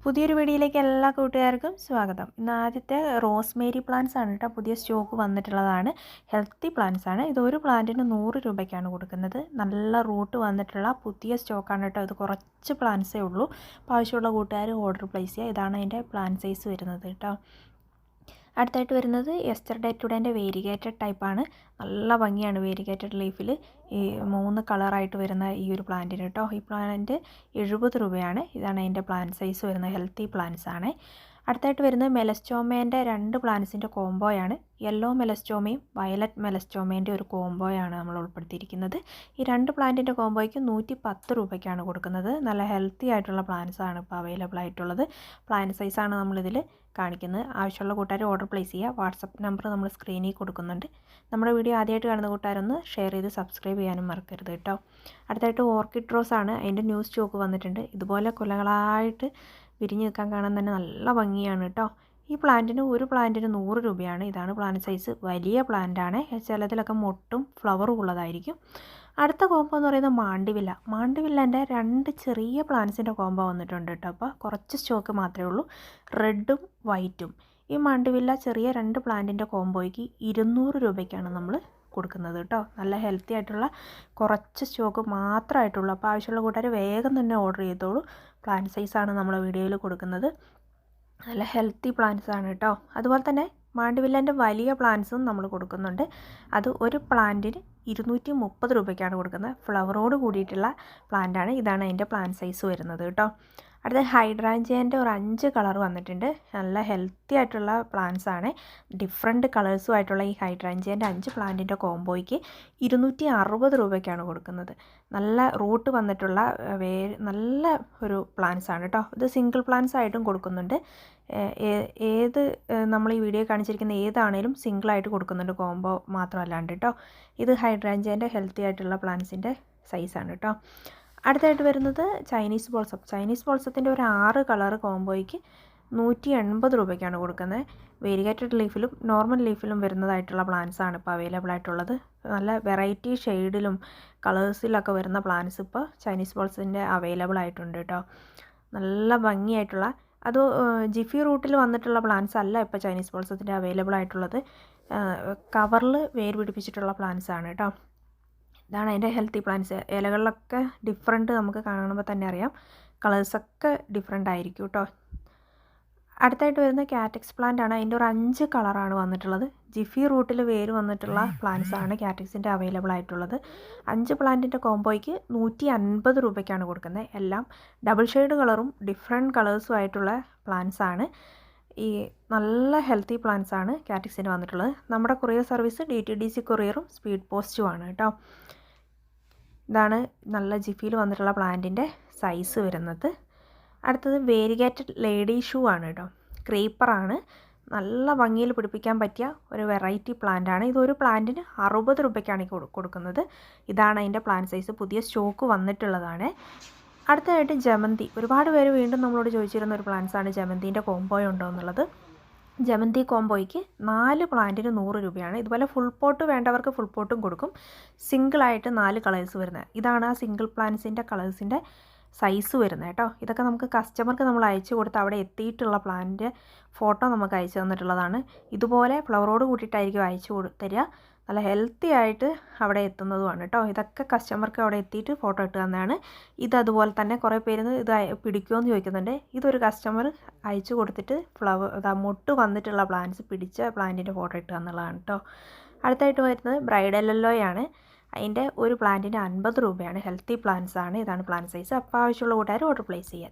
പുതിയൊരു വീഡിയോയിലേക്ക് എല്ലാ കൂട്ടുകാർക്കും സ്വാഗതം. ഇന്ന് ആദ്യത്തെ റോസ്മേരി പ്ലാന്റ്സ് ആണ് കേട്ടോ. പുതിയ സ്റ്റോക്ക് വന്നിട്ടുള്ളതാണ്. ഹെൽത്തി പ്ലാന്റ്സ് ആണ്. ഇത് ഒരു പ്ലാന്റിന് 100 രൂപയ്ക്കാണ് കൊടുക്കുന്നത്. നല്ല റൂട്ട് വന്നിട്ടുള്ള പുതിയ സ്റ്റോക്കാണ് കേട്ടോ. ഇത് കുറച്ച് പ്ലാന്റ്സേ ഉള്ളൂ. അപ്പോൾ ആവശ്യമുള്ള കൂട്ടുകാർ ഓർഡർ പ്ലേസ് ചെയ്യുക. ഇതാണ് അതിൻ്റെ പ്ലാന്റ് സൈസ് വരുന്നത് കേട്ടോ. അടുത്തായിട്ട് വരുന്നത് യെസ്റ്റർഡേ ടുഡേൻ്റെ വേരിഗേറ്റഡ് ടൈപ്പാണ്. നല്ല ഭംഗിയാണ് വേരിഗേറ്റഡ് ലീഫിൽ ഈ 3 കളറായിട്ട് വരുന്ന ഈ ഒരു പ്ലാന്റിന് കേട്ടോ. ഈ പ്ലാന്റ് 70 രൂപയാണ്. ഇതാണ് അതിൻ്റെ പ്ലാന്റ് സൈസ് വരുന്നത്. ഹെൽത്തി പ്ലാന്റ്സ് ആണ്. അടുത്തായിട്ട് വരുന്നത് മെലസ്റ്റോമേൻ്റെ 2 പ്ലാന്റ്സിൻ്റെ കോംബോയാണ്. യെല്ലോ മെലസ്റ്റോമയും വയലറ്റ് മെലസ്റ്റോമേൻ്റെ ഒരു കോംബോയാണ് നമ്മൾ ഉൾപ്പെടുത്തിയിരിക്കുന്നത്. ഈ 2 പ്ലാന്റിൻ്റെ കോംബോയ്ക്ക് 110 രൂപയ്ക്കാണ് കൊടുക്കുന്നത്. നല്ല ഹെൽത്തി ആയിട്ടുള്ള പ്ലാന്റ്സ് ആണ് ഇപ്പോൾ അവൈലബിൾ ആയിട്ടുള്ളത്. പ്ലാന്റ് സൈസാണ് നമ്മളിതിൽ കാണിക്കുന്നത്. ആവശ്യമുള്ള കൂട്ടുകാർ ഓർഡർ പ്ലേസ് ചെയ്യുക. വാട്സപ്പ് നമ്പർ നമ്മൾ സ്ക്രീനിൽ കൊടുക്കുന്നുണ്ട്. നമ്മുടെ വീഡിയോ ആദ്യമായിട്ട് കാണുന്ന കൂട്ടുകാരൊന്ന് ഷെയർ ചെയ്ത് സബ്സ്ക്രൈബ് ചെയ്യാനും മറക്കരുത് കേട്ടോ. അടുത്തായിട്ട് ഓർക്കിഡ് റോസ് ആണ്. അതിൻ്റെ ന്യൂ സ്റ്റോക്ക് വന്നിട്ടുണ്ട്. ഇതുപോലെ കുലകളായിട്ട് വിരിഞ്ഞ് നിൽക്കാൻ കാണാൻ തന്നെ നല്ല ഭംഗിയാണ് കേട്ടോ. ഈ ഒരു പ്ലാന്റിന് 100 രൂപയാണ്. ഇതാണ് പ്ലാന്റ് സൈസ്. വലിയ പ്ലാന്റാണ്. ചിലതിലൊക്കെ മൊട്ടും ഫ്ലവറും ഉള്ളതായിരിക്കും. അടുത്ത കോംബോ എന്ന് പറയുന്നത് മാണ്ടിവില്ലേൻ്റെ 2 ചെറിയ പ്ലാന്റ്സിൻ്റെ കോംബോ വന്നിട്ടുണ്ട് കേട്ടോ. അപ്പോൾ കുറച്ച് സ്റ്റോക്ക് മാത്രമേ ഉള്ളൂ. റെഡും വൈറ്റും. ഈ മാണ്ടിവില്ല ചെറിയ 2 പ്ലാന്റിൻ്റെ കോംബോയ്ക്ക് 200 രൂപയ്ക്കാണ് നമ്മൾ കൊടുക്കുന്നത് കേട്ടോ. നല്ല ഹെൽത്തി ആയിട്ടുള്ള കുറച്ച് സ്റ്റോക്ക് മാത്രമായിട്ടുള്ളൂ. അപ്പോൾ ആവശ്യമുള്ള കൂട്ടുകാർ വേഗം തന്നെ ഓർഡർ ചെയ്തോളൂ. പ്ലാന്റ് സൈസാണ് നമ്മൾ വീഡിയോയിൽ കൊടുക്കുന്നത്. നല്ല ഹെൽത്തി പ്ലാന്റ്സ് ആണ് കേട്ടോ. അതുപോലെ തന്നെ മാണ്ടിവില്ലേൻ്റെ വലിയ പ്ലാന്റ്സും നമ്മൾ കൊടുക്കുന്നുണ്ട്. അത് ഒരു പ്ലാന്റിന് 230 രൂപയ്ക്കാണ് കൊടുക്കുന്നത്. ഫ്ലവറോട് കൂടിയിട്ടുള്ള പ്ലാന്റാണ്. ഇതാണ് അതിൻ്റെ പ്ലാന്റ് സൈസ് വരുന്നത് കേട്ടോ. അടുത്ത ഹൈഡ്രാഞ്ചിയൻ്റെ ഒരു 5 കളർ വന്നിട്ടുണ്ട്. നല്ല ഹെൽത്തി ആയിട്ടുള്ള പ്ലാന്റ്സ് ആണ്. ഡിഫറെൻറ്റ് കളേഴ്സും ആയിട്ടുള്ള ഈ ഹൈഡ്രാഞ്ചിയൻ്റെ 5 പ്ലാന്റിൻ്റെ കോംബോയ്ക്ക് 260 രൂപയ്ക്കാണ് കൊടുക്കുന്നത്. നല്ല റൂട്ട് വന്നിട്ടുള്ള നല്ല ഒരു പ്ലാന്റ്സ് ആണ് കേട്ടോ. ഇത് സിംഗിൾ പ്ലാന്റ്സ് ആയിട്ടും കൊടുക്കുന്നുണ്ട്. നമ്മൾ ഈ വീഡിയോ കാണിച്ചിരിക്കുന്ന ഏതാണേലും സിംഗിളായിട്ട് കൊടുക്കുന്നുണ്ട്, കോംബോ മാത്രമല്ലാണ്ട് കേട്ടോ. ഇത് ഹൈഡ്രാഞ്ചിയൻ്റെ ഹെൽത്തി ആയിട്ടുള്ള പ്ലാന്റ്സിൻ്റെ സൈസാണ് കേട്ടോ. അടുത്തായിട്ട് വരുന്നത് ചൈനീസ് ബോൾസത്തിൻ്റെ ഒരു 6 കളർ കോംബോയ്ക്ക് 180 രൂപയ്ക്കാണ് കൊടുക്കുന്നത്. വേരിഗേറ്റഡ് ലീഫിലും നോർമൽ ലീഫിലും വരുന്നതായിട്ടുള്ള പ്ലാന്റ്സ് ആണ് ഇപ്പോൾ അവൈലബിൾ ആയിട്ടുള്ളത്. നല്ല വെറൈറ്റി ഷെയ്ഡിലും കളേഴ്സിലൊക്കെ വരുന്ന പ്ലാന്റ്സ് ഇപ്പോൾ ചൈനീസ് ബോൾസിൻ്റെ അവൈലബിൾ ആയിട്ടുണ്ട് കേട്ടോ. നല്ല ഭംഗിയായിട്ടുള്ള അത് ജിഫി റൂട്ടിൽ വന്നിട്ടുള്ള പ്ലാന്റ്സ് അല്ല ഇപ്പോൾ ചൈനീസ് ബോൾസത്തിൻ്റെ അവൈലബിൾ ആയിട്ടുള്ളത്. കവറിൽ വേര് പിടിപ്പിച്ചിട്ടുള്ള പ്ലാന്റ്സ് ആണ് കേട്ടോ. ഇതാണ് അതിൻ്റെ ഹെൽത്തി പ്ലാന്റ്സ്. ഇലകളിലൊക്കെ ഡിഫറെൻറ്റ് നമുക്ക് കാണുമ്പോൾ തന്നെ അറിയാം. കളേഴ്സൊക്കെ ഡിഫറെൻ്റ് ആയിരിക്കും കേട്ടോ. അടുത്തായിട്ട് വരുന്ന കാറ്റക്സ് പ്ലാന്റ് ആണ്. അതിൻ്റെ ഒരു 5 കളറാണ് വന്നിട്ടുള്ളത്. ജിഫി റൂട്ടിൽ വേര് വന്നിട്ടുള്ള പ്ലാന്റ്സ് ആണ് കാറ്റക്സിൻ്റെ അവൈലബിൾ ആയിട്ടുള്ളത്. 5 പ്ലാന്റിൻ്റെ കോംബോയ്ക്ക് 150 രൂപയ്ക്കാണ് കൊടുക്കുന്നത്. എല്ലാം ഡബിൾ ഷെയ്ഡ് കളറും ഡിഫറെൻറ്റ് കളേഴ്സും ആയിട്ടുള്ള പ്ലാന്റ്സ് ആണ്. ഈ നല്ല ഹെൽത്തി പ്ലാന്റ്സ് ആണ് കാറ്റക്സിന് വന്നിട്ടുള്ളത്. നമ്മുടെ കൊറിയർ സർവീസ് DTDC കൊറിയറും സ്പീഡ് പോസ്റ്റും ആണ് കേട്ടോ. ഇതാണ് നല്ല ജിഫിയിൽ വന്നിട്ടുള്ള പ്ലാന്റിൻ്റെ സൈസ് വരുന്നത്. അടുത്തത് വേരിഗേറ്റഡ് ലേഡി ഷൂ ആണ് കേട്ടോ. ക്രീപ്പറാണ്. നല്ല ഭംഗിയിൽ പിടിപ്പിക്കാൻ പറ്റിയ ഒരു വെറൈറ്റി പ്ലാന്റാണ്. ഇതൊരു പ്ലാന്റിന് 60 രൂപയ്ക്കാണ് കൊടുക്കുന്നത്. ഇതാണ് അതിൻ്റെ പ്ലാന്റ് സൈസ്. പുതിയ സ്റ്റോക്ക് വന്നിട്ടുള്ളതാണ്. അടുത്തതായിട്ട് ജമന്തി. ഒരുപാട് പേര് വീണ്ടും നമ്മളോട് ചോദിച്ചിരുന്ന ഒരു പ്ലാന്റ്സ് ആണ് ജമന്തിൻ്റെ കോംബോ ഉണ്ടോ എന്നുള്ളത്. ജമന്തി കോംബോയ്ക്ക് 4 പ്ലാന്റിന് 100 രൂപയാണ്. ഇതുപോലെ ഫുൾ പോട്ട് വേണ്ടവർക്ക് ഫുൾ പോട്ടും കൊടുക്കും. സിംഗിളായിട്ട് 4 കളേഴ്സ് വരുന്നത്. ഇതാണ് ആ സിംഗിൾ പ്ലാന്റ്സിൻ്റെ കളേഴ്സിൻ്റെ സൈസ് വരുന്നത് കേട്ടോ. ഇതൊക്കെ നമുക്ക് കസ്റ്റമർക്ക് നമ്മൾ അയച്ചു കൊടുത്ത് അവിടെ എത്തിയിട്ടുള്ള പ്ലാന്റിൻ്റെ ഫോട്ടോ നമുക്ക് അയച്ചു തന്നിട്ടുള്ളതാണ്. ഇതുപോലെ ഫ്ലവറോട് കൂട്ടിയിട്ടായിരിക്കും അയച്ചു തരിക. നല്ല ഹെൽത്തി ആയിട്ട് അവിടെ എത്തുന്നതുമാണ് കേട്ടോ. ഇതൊക്കെ കസ്റ്റമർക്ക് അവിടെ എത്തിയിട്ട് ഫോട്ടോ ഇട്ട് തന്നെയാണ്. ഇതതുപോലെ തന്നെ കുറേ പേര് ഇത് പിടിക്കുമോ എന്ന് ചോദിക്കുന്നുണ്ട്. ഇതൊരു കസ്റ്റമർ അയച്ചു കൊടുത്തിട്ട് മൊട്ട് വന്നിട്ടുള്ള പ്ലാന്റ്സ് പിടിച്ച പ്ലാന്റിൻ്റെ ഫോട്ടോ ഇട്ട് തന്നുള്ളതാണ് കേട്ടോ. അടുത്തായിട്ട് വരുന്നത് ബ്രൈഡൽ യെല്ലോയാണ്. അതിൻ്റെ ഒരു പ്ലാന്റിന് 50 രൂപയാണ്. ഹെൽത്തി പ്ലാന്റ്സ് ആണ്. ഇതാണ് പ്ലാന്റ് സൈസ്. അപ്പോൾ ആവശ്യമുള്ള കൂട്ടുകാർ ഓർഡർ പ്ലേസ് ചെയ്യുക.